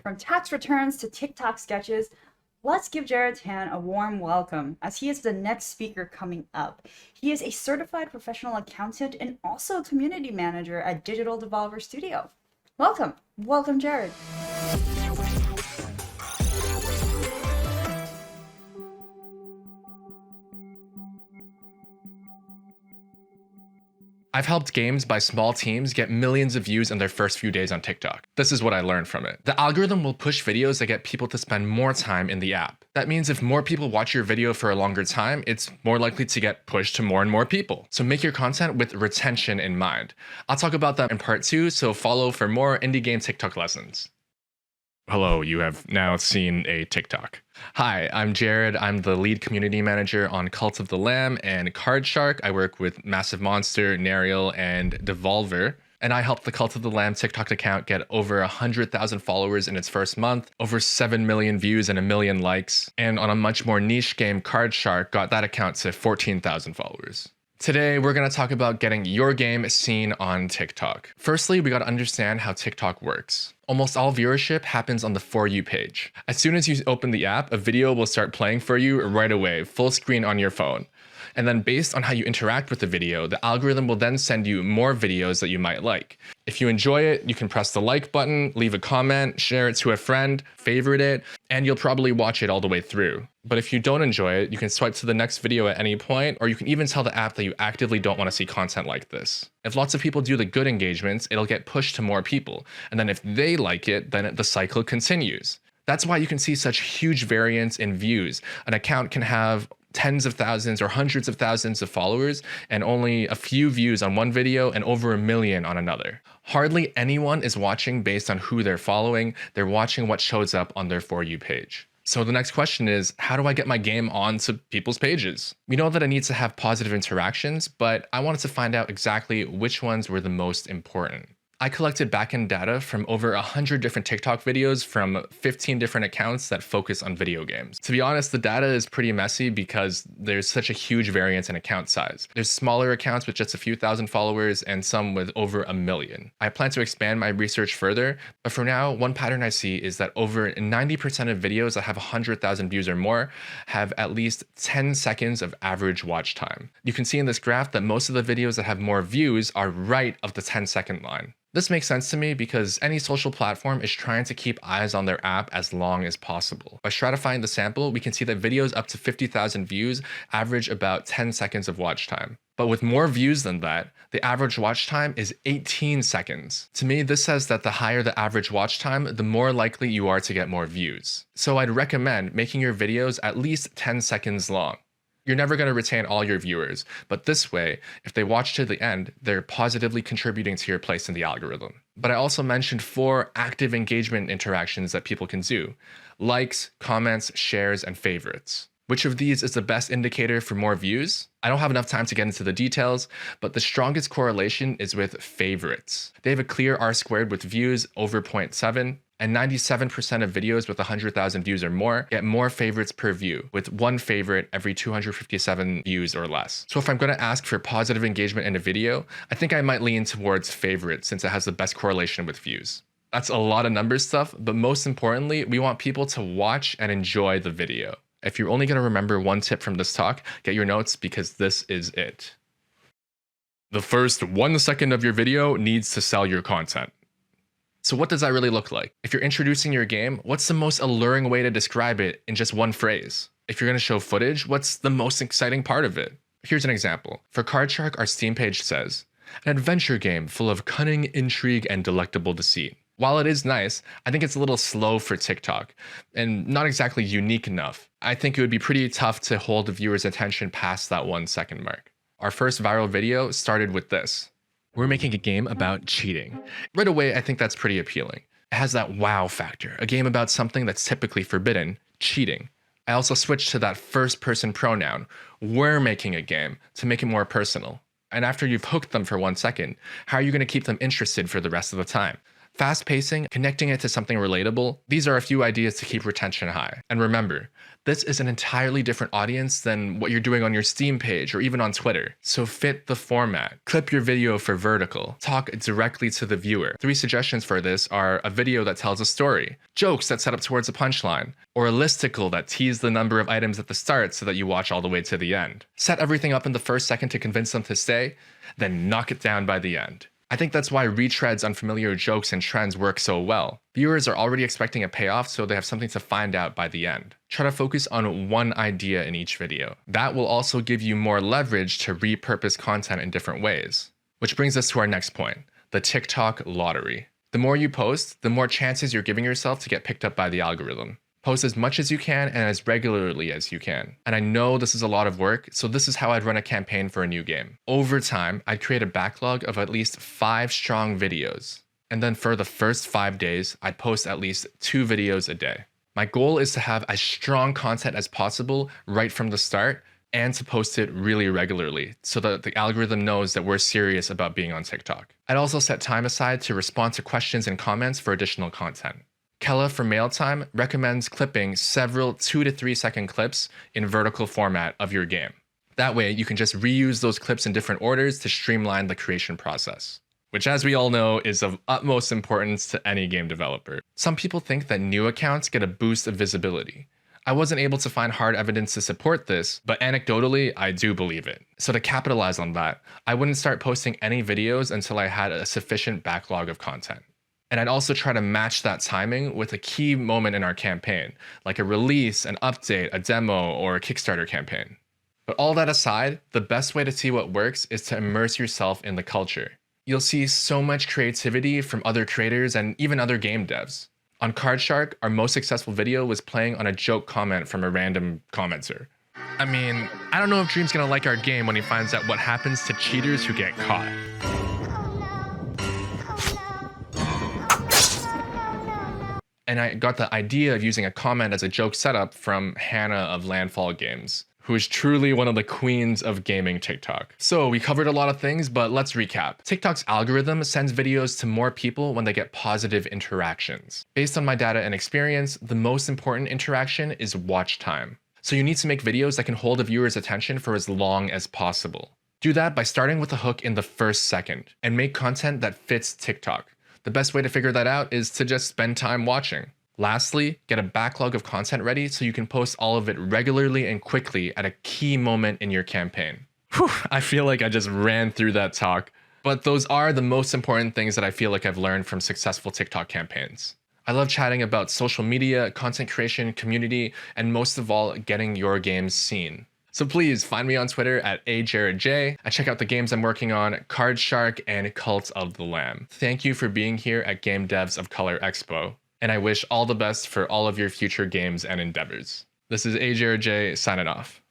From tax returns to TikTok sketches, let's give Jared Tan a warm welcome as he is the next speaker coming up. He is a certified professional accountant and also community manager at Digital Devolver Studio. Welcome. Welcome, Jared. I've helped games by small teams get millions of views in their first few days on TikTok. This is what I learned from it. The algorithm will push videos that get people to spend more time in the app. That means if more people watch your video for a longer time, it's more likely to get pushed to more and more people. So make your content with retention in mind. I'll talk about that in part 2, so follow for more indie game TikTok lessons. Hello, you have now seen a TikTok. Hi, I'm Jared. I'm the lead community manager on Cult of the Lamb and Card Shark. I work with Massive Monster, Nariel, and Devolver. And I helped the Cult of the Lamb TikTok account get over 100,000 followers in its first month, over 7 million views and 1 million likes. And on a much more niche game, Card Shark got that account to 14,000 followers. Today, we're going to talk about getting your game seen on TikTok. Firstly, we got to understand how TikTok works. Almost all viewership happens on the For You page. As soon as you open the app, a video will start playing for you right away, full screen on your phone. And then based on how you interact with the video, the algorithm will then send you more videos that you might like. If you enjoy it, you can press the like button, leave a comment, share it to a friend, favorite it, and you'll probably watch it all the way through. But if you don't enjoy it, you can swipe to the next video at any point, or you can even tell the app that you actively don't want to see content like this. If lots of people do the good engagements, it'll get pushed to more people. And then if they like it, then the cycle continues. That's why you can see such huge variance in views. An account can have tens of thousands or hundreds of thousands of followers and only a few views on one video and over 1 million on another. Hardly anyone is watching based on who they're following. They're watching what shows up on their For You page. So the next question is, how do I get my game onto people's pages? We know that it needs to have positive interactions, but I wanted to find out exactly which ones were the most important. I collected backend data from over 100 different TikTok videos from 15 different accounts that focus on video games. To be honest, the data is pretty messy because there's such a huge variance in account size. There's smaller accounts with just a few thousand followers and some with over 1 million. I plan to expand my research further, but for now, one pattern I see is that over 90% of videos that have 100,000 views or more have at least 10 seconds of average watch time. You can see in this graph that most of the videos that have more views are right of the 10-second line. This makes sense to me because any social platform is trying to keep eyes on their app as long as possible. By stratifying the sample, we can see that videos up to 50,000 views average about 10 seconds of watch time. But with more views than that, the average watch time is 18 seconds. To me, this says that the higher the average watch time, the more likely you are to get more views. So I'd recommend making your videos at least 10 seconds long. You're never going to retain all your viewers, but this way, if they watch to the end, they're positively contributing to your place in the algorithm. But I also mentioned 4 active engagement interactions that people can do: likes, comments, shares, and favorites. Which of these is the best indicator for more views? I don't have enough time to get into the details, but the strongest correlation is with favorites. They have a clear R-squared with views over 0.7, and 97% of videos with 100,000 views or more get more favorites per view, with 1 favorite every 257 views or less. So if I'm going to ask for positive engagement in a video, I think I might lean towards favorites since it has the best correlation with views. That's a lot of numbers stuff, but most importantly, we want people to watch and enjoy the video. If you're only going to remember one tip from this talk, get your notes because this is it. The first 1 second of your video needs to sell your content. So what does that really look like? If you're introducing your game, what's the most alluring way to describe it in just one phrase? If you're going to show footage, what's the most exciting part of it? Here's an example. For Card Shark, our Steam page says, "An adventure game full of cunning, intrigue, and delectable deceit." While it is nice, I think it's a little slow for TikTok and not exactly unique enough. I think it would be pretty tough to hold the viewer's attention past that 1 second mark. Our first viral video started with this. We're making a game about cheating. Right away, I think that's pretty appealing. It has that wow factor, a game about something that's typically forbidden, cheating. I also switched to that first person pronoun, we're making a game, to make it more personal. And after you've hooked them for 1 second, how are you going to keep them interested for the rest of the time? Fast pacing, connecting it to something relatable, these are a few ideas to keep retention high. And remember, this is an entirely different audience than what you're doing on your Steam page or even on Twitter. So fit the format. Clip your video for vertical. Talk directly to the viewer. 3 suggestions for this are a video that tells a story, jokes that set up towards a punchline, or a listicle that tease the number of items at the start so that you watch all the way to the end. Set everything up in the first second to convince them to stay, then knock it down by the end. I think that's why retreads on familiar jokes and trends work so well. Viewers are already expecting a payoff, so they have something to find out by the end. Try to focus on one idea in each video. That will also give you more leverage to repurpose content in different ways. Which brings us to our next point, the TikTok lottery. The more you post, the more chances you're giving yourself to get picked up by the algorithm. Post as much as you can and as regularly as you can. And I know this is a lot of work, so this is how I'd run a campaign for a new game. Over time, I'd create a backlog of at least 5 strong videos. And then for the first 5 days, I'd post at least 2 videos a day. My goal is to have as strong content as possible right from the start and to post it really regularly so that the algorithm knows that we're serious about being on TikTok. I'd also set time aside to respond to questions and comments for additional content. Kella from Mailtime recommends clipping several 2 to 3 second clips in vertical format of your game. That way, you can just reuse those clips in different orders to streamline the creation process, which as we all know is of utmost importance to any game developer. Some people think that new accounts get a boost of visibility. I wasn't able to find hard evidence to support this, but anecdotally, I do believe it. So to capitalize on that, I wouldn't start posting any videos until I had a sufficient backlog of content. And I'd also try to match that timing with a key moment in our campaign, like a release, an update, a demo, or a Kickstarter campaign. But all that aside, the best way to see what works is to immerse yourself in the culture. You'll see so much creativity from other creators and even other game devs. On Card Shark, our most successful video was playing on a joke comment from a random commenter. I mean, I don't know if Dream's gonna like our game when he finds out what happens to cheaters who get caught. And I got the idea of using a comment as a joke setup from Hannah of Landfall Games, who is truly one of the queens of gaming TikTok. So we covered a lot of things, but let's recap. TikTok's algorithm sends videos to more people when they get positive interactions. Based on my data and experience, the most important interaction is watch time. So you need to make videos that can hold a viewer's attention for as long as possible. Do that by starting with a hook in the first second, and make content that fits TikTok. The best way to figure that out is to just spend time watching. Lastly, get a backlog of content ready so you can post all of it regularly and quickly at a key moment in your campaign. Whew, I feel like I just ran through that talk, but those are the most important things that I feel like I've learned from successful TikTok campaigns. I love chatting about social media, content creation, community, and most of all, getting your games seen. So please find me on Twitter at @AJaredJ and check out the games I'm working on, Card Shark and Cult of the Lamb. Thank you for being here at Game Devs of Color Expo, and I wish all the best for all of your future games and endeavors. This is @AJaredJ signing off.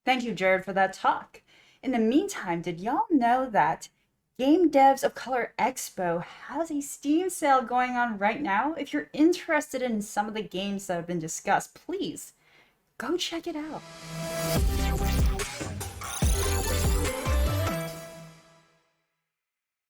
Thank you, Jared, for that talk. In the meantime, did y'all know that Game Devs of Color Expo has a Steam sale going on right now? If you're interested in some of the games that have been discussed, please go check it out.